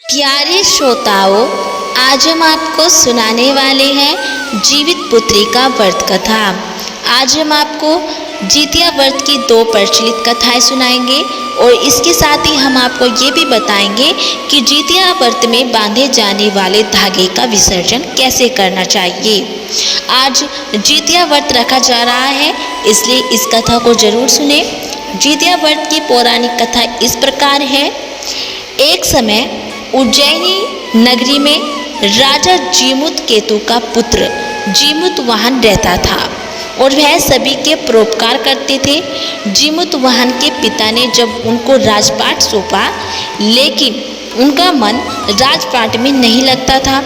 प्यारे श्रोताओं, आज हम आपको सुनाने वाले हैं जीवित पुत्री का व्रत कथा। आज हम आपको जितिया व्रत की 2 प्रचलित कथाएं सुनाएंगे और इसके साथ ही हम आपको ये भी बताएंगे कि जितिया व्रत में बांधे जाने वाले धागे का विसर्जन कैसे करना चाहिए। आज जितिया व्रत रखा जा रहा है, इसलिए इस कथा को जरूर सुने। जितिया व्रत की पौराणिक कथा इस प्रकार है। एक समय उज्जैनी नगरी में राजा जीमुत केतु का पुत्र जीमुत वाहन रहता था और वह सभी के परोपकार करते थे। जीमुत वाहन के पिता ने जब उनको राजपाट सौंपा, लेकिन उनका मन राजपाट में नहीं लगता था।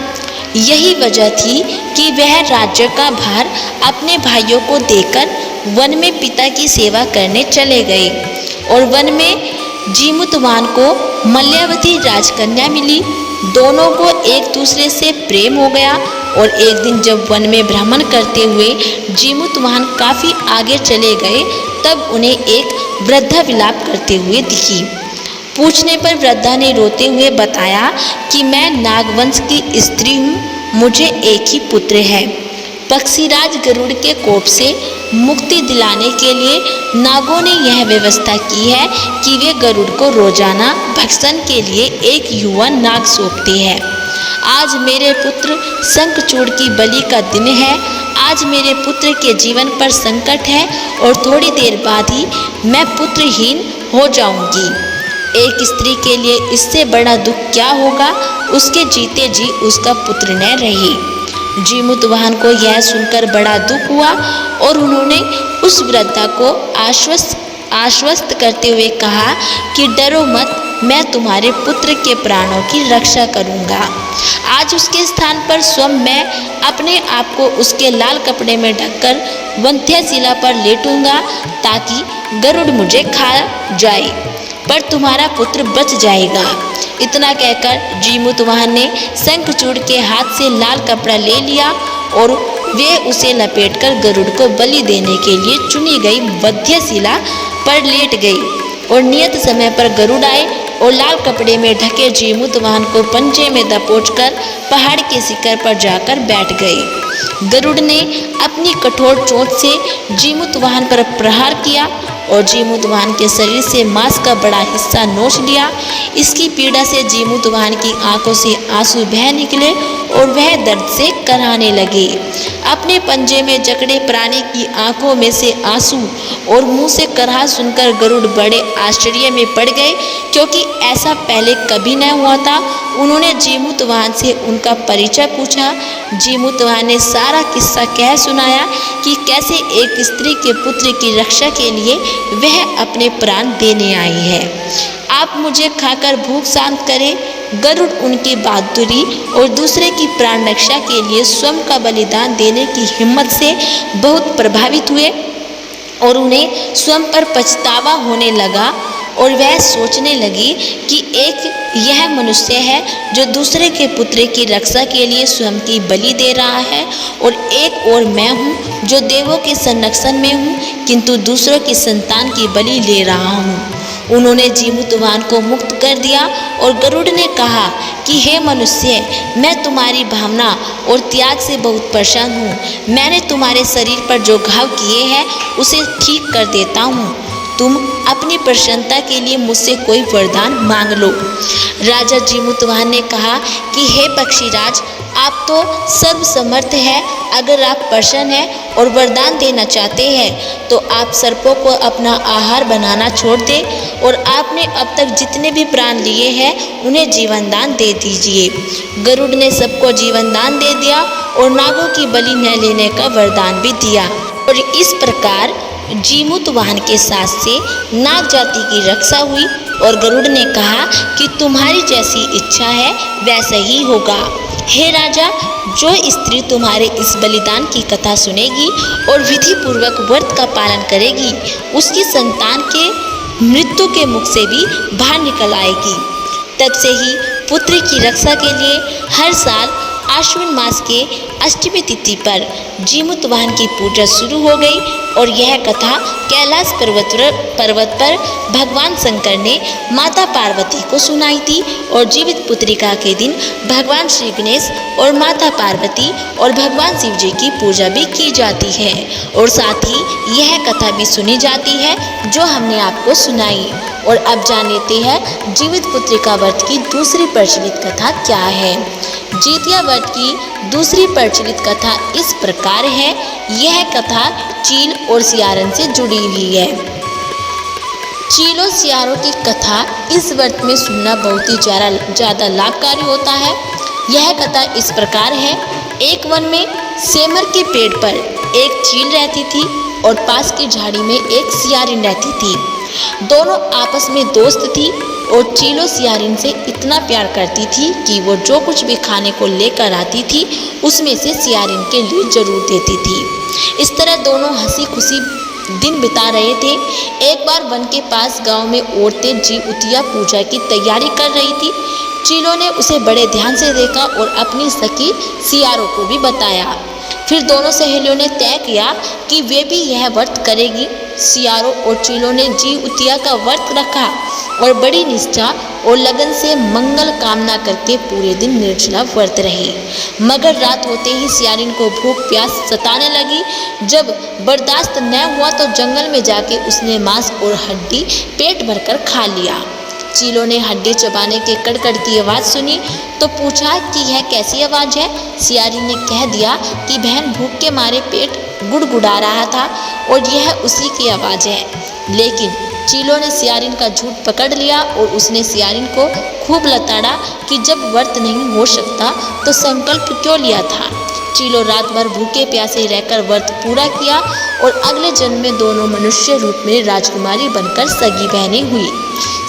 यही वजह थी कि वह राज्य का भार अपने भाइयों को देकर वन में पिता की सेवा करने चले गए और वन में जीमुतवान को मल्यावती राजकन्या मिली। दोनों को एक दूसरे से प्रेम हो गया और एक दिन जब वन में भ्रमण करते हुए जीमुतवान काफ़ी आगे चले गए, तब उन्हें एक वृद्धा विलाप करते हुए दिखी। पूछने पर वृद्धा ने रोते हुए बताया कि मैं नागवंश की स्त्री हूँ, मुझे एक ही पुत्र है। पक्षीराज गरुड़ के कोप से मुक्ति दिलाने के लिए नागों ने यह व्यवस्था की है कि वे गरुड़ को रोजाना भक्षण के लिए एक युवा नाग सौंपते हैं। आज मेरे पुत्र शंखचूड़ की बलि का दिन है। आज मेरे पुत्र के जीवन पर संकट है और थोड़ी देर बाद ही मैं पुत्रहीन हो जाऊंगी। एक स्त्री के लिए इससे बड़ा दुख क्या होगा। उसके जीते जी उसका पुत्र न रहे। जीमुतवाहन को यह सुनकर बड़ा दुख हुआ और उन्होंने उस वृद्धा को आश्वस्त करते हुए कहा कि डरो मत, मैं तुम्हारे पुत्र के प्राणों की रक्षा करूंगा। आज उसके स्थान पर स्वयं मैं अपने आप को उसके लाल कपड़े में ढककर वंध्यशिला पर लेटूंगा ताकि गरुड़ मुझे खा जाए, पर तुम्हारा पुत्र बच जाएगा। इतना कहकर जीमुतवाहन ने शंखचूड़ के हाथ से लाल कपड़ा ले लिया और वे उसे लपेटकर गरुड़ को बलि देने के लिए चुनी गई वध्यशिला पर लेट गई और नियत समय पर गरुड़ आए और लाल कपड़े में ढके जीमुतवाहन को पंजे में दबोचकर पहाड़ के शिखर पर जाकर बैठ गए। गरुड़ ने अपनी कठोर चोंच से जीमुतवाहन पर प्रहार किया और जीमुतवाहन के शरीर से मांस का बड़ा हिस्सा नोच लिया। इसकी पीड़ा से जीमुतवाहन की आंखों से आंसू बह निकले और वह दर्द से कराहने लगे। अपने पंजे में जकड़े प्राणी की आंखों में से आंसू और मुंह से कराह सुनकर गरुड़ बड़े आश्चर्य में पड़ गए, क्योंकि ऐसा पहले कभी न हुआ था। उन्होंने जीमुतवाहन से उनका परिचय पूछा। जीमुतवाहन ने सारा किस्सा कह सुनाया कि कैसे एक स्त्री के पुत्र की रक्षा के लिए वह अपने प्राण देने आई है। आप मुझे खाकर भूख शांत करें। गरुड़ उनकी बहादुरी और दूसरे की प्राण रक्षा के लिए स्वयं का बलिदान देने की हिम्मत से बहुत प्रभावित हुए और उन्हें स्वयं पर पछतावा होने लगा और वह सोचने लगी कि एक यह मनुष्य है जो दूसरे के पुत्र की रक्षा के लिए स्वयं की बलि दे रहा है और एक और मैं हूँ जो देवों के संरक्षण में हूँ किंतु दूसरों की संतान की बलि ले रहा हूँ। उन्होंने जीमुतवाहन को मुक्त कर दिया और गरुड़ ने कहा कि हे मनुष्य, मैं तुम्हारी भावना और त्याग से बहुत परेशान हूँ। मैंने तुम्हारे शरीर पर जो घाव किए हैं उसे ठीक कर देता हूँ। तुम अपनी प्रसन्नता के लिए मुझसे कोई वरदान मांग लो। राजा जीमुतवाहन ने कहा कि हे पक्षीराज, आप तो सर्वसमर्थ हैं। अगर आप प्रसन्न हैं और वरदान देना चाहते हैं तो आप सर्पों को अपना आहार बनाना छोड़ दें और आपने अब तक जितने भी प्राण लिए हैं उन्हें जीवनदान दे दीजिए। गरुड़ ने सबको जीवनदान दे दिया और नागों की बलि न लेने का वरदान भी दिया और इस प्रकार जीमुतवाहन के साथ से नाग जाति की रक्षा हुई और गरुड़ ने कहा कि तुम्हारी जैसी इच्छा है वैसा ही होगा। हे राजा, जो स्त्री तुम्हारे इस बलिदान की कथा सुनेगी और विधि पूर्वक व्रत का पालन करेगी, उसकी संतान के मृत्यु के मुख से भी बाहर निकल आएगी। तब से ही पुत्र की रक्षा के लिए हर साल आश्विन मास के अष्टमी तिथि पर जीमूत वाहन की पूजा शुरू हो गई और यह कथा कैलाश पर्वत पर भगवान शंकर ने माता पार्वती को सुनाई थी और जीवित पुत्रिका के दिन भगवान श्री गणेश और माता पार्वती और भगवान शिव जी की पूजा भी की जाती है और साथ ही यह कथा भी सुनी जाती है जो हमने आपको सुनाई। और अब जान लेते हैं जीवित पुत्रिका व्रत की दूसरी प्रचलित कथा क्या है। जितिया व्रत की दूसरी प्रचलित कथा इस प्रकार है। यह कथा चील और सियारन से जुड़ी हुई है। चीलों सियारों की कथा इस व्रत में सुनना बहुत ही ज़्यादा लाभकारी होता है। यह कथा इस प्रकार है। एक वन में सेमर के पेड़ पर एक चील रहती थी और पास की झाड़ी में एक सियारिन रहती थी। दोनों आपस में दोस्त थी और चीलो सियारिन से इतना प्यार करती थी कि वो जो कुछ भी खाने को लेकर आती थी उसमें से सियारिन के लिए जरूर देती थी। इस तरह दोनों हंसी खुशी दिन बिता रहे थे। एक बार वन के पास गांव में औरतें जीवउतिया पूजा की तैयारी कर रही थी। चीलो ने उसे बड़े ध्यान से देखा और अपनी सखी सियारों को भी बताया। फिर दोनों सहेलियों ने तय किया कि वे भी यह व्रत करेगी। सियारों और चीलों ने जीवउतिया का व्रत रखा और बड़ी निष्ठा और लगन से मंगल कामना करके पूरे दिन निर्जला व्रत रही। मगर रात होते ही सियारिन को भूख प्यास सताने लगी। जब बर्दाश्त न हुआ तो जंगल में जाके उसने मांस और हड्डी पेट भरकर खा लिया। चीलों ने हड्डी चबाने के कड़कड़ की आवाज़ सुनी तो पूछा कि यह कैसी आवाज़ है। सियारिन ने कह दिया कि बहन भूख के मारे पेट गुड़गुड़ा रहा था और यह उसी की आवाज़ है। लेकिन चीलों ने सियारिन का झूठ पकड़ लिया और उसने सियारिन को खूब लताड़ा कि जब व्रत नहीं हो सकता तो संकल्प क्यों लिया था। चीलो रात भर भूखे प्यासे रहकर व्रत पूरा किया और अगले जन्म में दोनों मनुष्य रूप में राजकुमारी बनकर सगी बहनें हुई।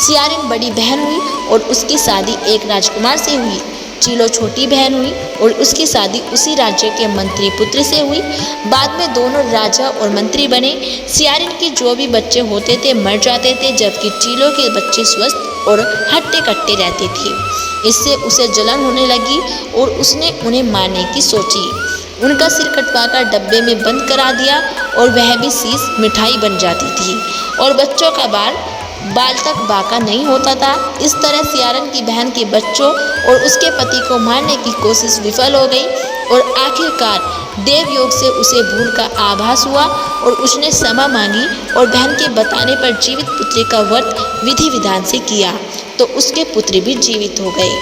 सियारिन बड़ी बहन हुई और उसकी शादी एक राजकुमार से हुई। चीलो छोटी बहन हुई और उसकी शादी उसी राज्य के मंत्री पुत्र से हुई। बाद में दोनों राजा और मंत्री बने। सियारिन के जो भी बच्चे होते थे मर जाते थे, जबकि चीलो के बच्चे स्वस्थ और हट्टे कट्टे रहते थे। इससे उसे जलन होने लगी और उसने उन्हें मारने की सोची। उनका सिर कटवाकर डब्बे में बंद करा दिया और वह भी शीश मिठाई बन जाती थी और बच्चों का बाल तक बाका नहीं होता था। इस तरह सियारन की बहन के बच्चों और उसके पति को मारने की कोशिश विफल हो गई और आखिरकार देवयोग से उसे भूल का आभास हुआ और उसने क्षमा मांगी और बहन के बताने पर जीवित पुत्री का व्रत विधि विधान से किया तो उसके पुत्र भी जीवित हो गए।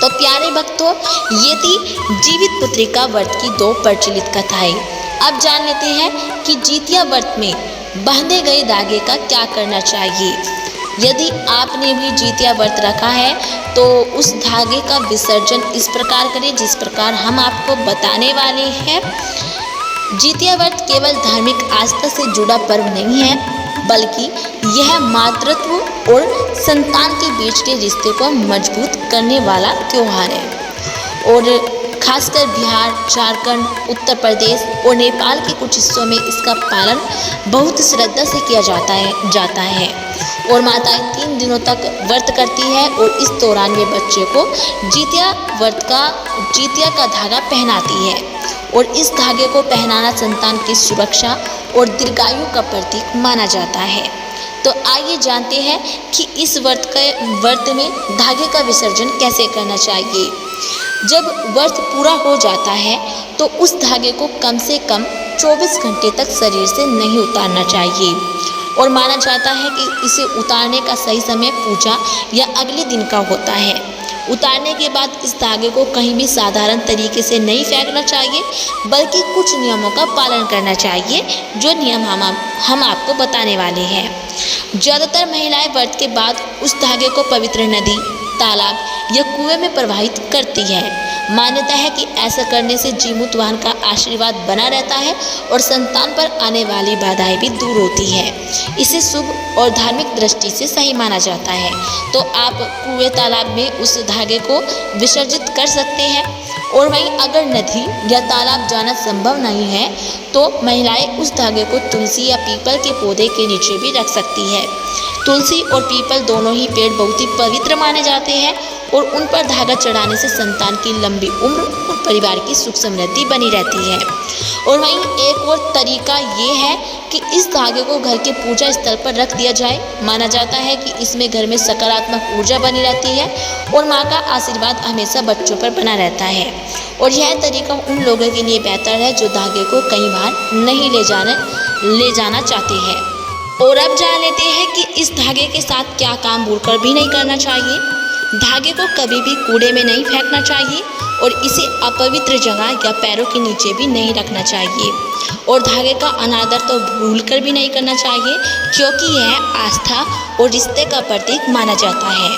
तो प्यारे भक्तों, ये थी जीवित पुत्री का व्रत की दो प्रचलित कथाएं। अब जान लेते हैं कि जितिया व्रत में बांधे गए धागे का क्या करना चाहिए। यदि आपने भी जितिया व्रत रखा है तो उस धागे का विसर्जन इस प्रकार करें जिस प्रकार हम आपको बताने वाले हैं। जितिया व्रत केवल धार्मिक आस्था से जुड़ा पर्व नहीं है, बल्कि यह मातृत्व और संतान के बीच के रिश्ते को मजबूत करने वाला त्योहार है। और खासकर बिहार, झारखंड, उत्तर प्रदेश और नेपाल के कुछ हिस्सों में इसका पालन बहुत श्रद्धा से किया जाता है और माताएं 3 दिनों तक व्रत करती है और इस दौरान वे बच्चे को जितिया का धागा पहनाती है और इस धागे को पहनाना संतान की सुरक्षा और दीर्घायु का प्रतीक माना जाता है। तो आइए जानते हैं कि इस व्रत में धागे का विसर्जन कैसे करना चाहिए। जब व्रत पूरा हो जाता है तो उस धागे को कम से कम 24 घंटे तक शरीर से नहीं उतारना चाहिए और माना जाता है कि इसे उतारने का सही समय पूजा या अगले दिन का होता है। उतारने के बाद इस धागे को कहीं भी साधारण तरीके से नहीं फेंकना चाहिए, बल्कि कुछ नियमों का पालन करना चाहिए, जो नियम हम आपको बताने वाले हैं। ज़्यादातर महिलाएं व्रत के बाद उस धागे को पवित्र नदी, तालाब या कुएं में प्रवाहित करती है। मान्यता है कि ऐसा करने से जीमूत वाहन का आशीर्वाद बना रहता है और संतान पर आने वाली बाधाएं भी दूर होती है। इसे शुभ और धार्मिक दृष्टि से सही माना जाता है। तो आप कुएं तालाब में उस धागे को विसर्जित कर सकते हैं। और वहीं अगर नदी या तालाब जाना संभव नहीं है तो महिलाएं उस धागे को तुलसी या पीपल के पौधे के नीचे भी रख सकती है। तुलसी और पीपल दोनों ही पेड़ बहुत ही पवित्र माने जाते हैं और उन पर धागा चढ़ाने से संतान की लंबी उम्र और परिवार की सुख समृद्धि बनी रहती है। और वहीं एक और तरीका ये है कि इस धागे को घर के पूजा स्थल पर रख दिया जाए। माना जाता है कि इसमें घर में सकारात्मक ऊर्जा बनी रहती है और माँ का आशीर्वाद हमेशा बच्चों पर बना रहता है। और यह तरीका उन लोगों के लिए बेहतर है जो धागे को कई बार नहीं ले जाना चाहते हैं। और अब जान लेते हैं कि इस धागे के साथ क्या काम भूलकर भी नहीं करना चाहिए। धागे को कभी भी कूड़े में नहीं फेंकना चाहिए और इसे अपवित्र जगह या पैरों के नीचे भी नहीं रखना चाहिए। और धागे का अनादर तो भूलकर भी नहीं करना चाहिए क्योंकि यह आस्था और रिश्ते का प्रतीक माना जाता है।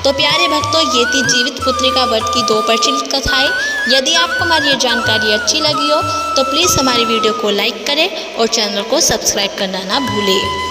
तो प्यारे भक्तों, ये थी जीवित पुत्रिका व्रत की 2 प्रचलित कथाएं। यदि आपको हमारी ये जानकारी अच्छी लगी हो तो प्लीज़ हमारी वीडियो को लाइक करें और चैनल को सब्सक्राइब करना ना भूलें।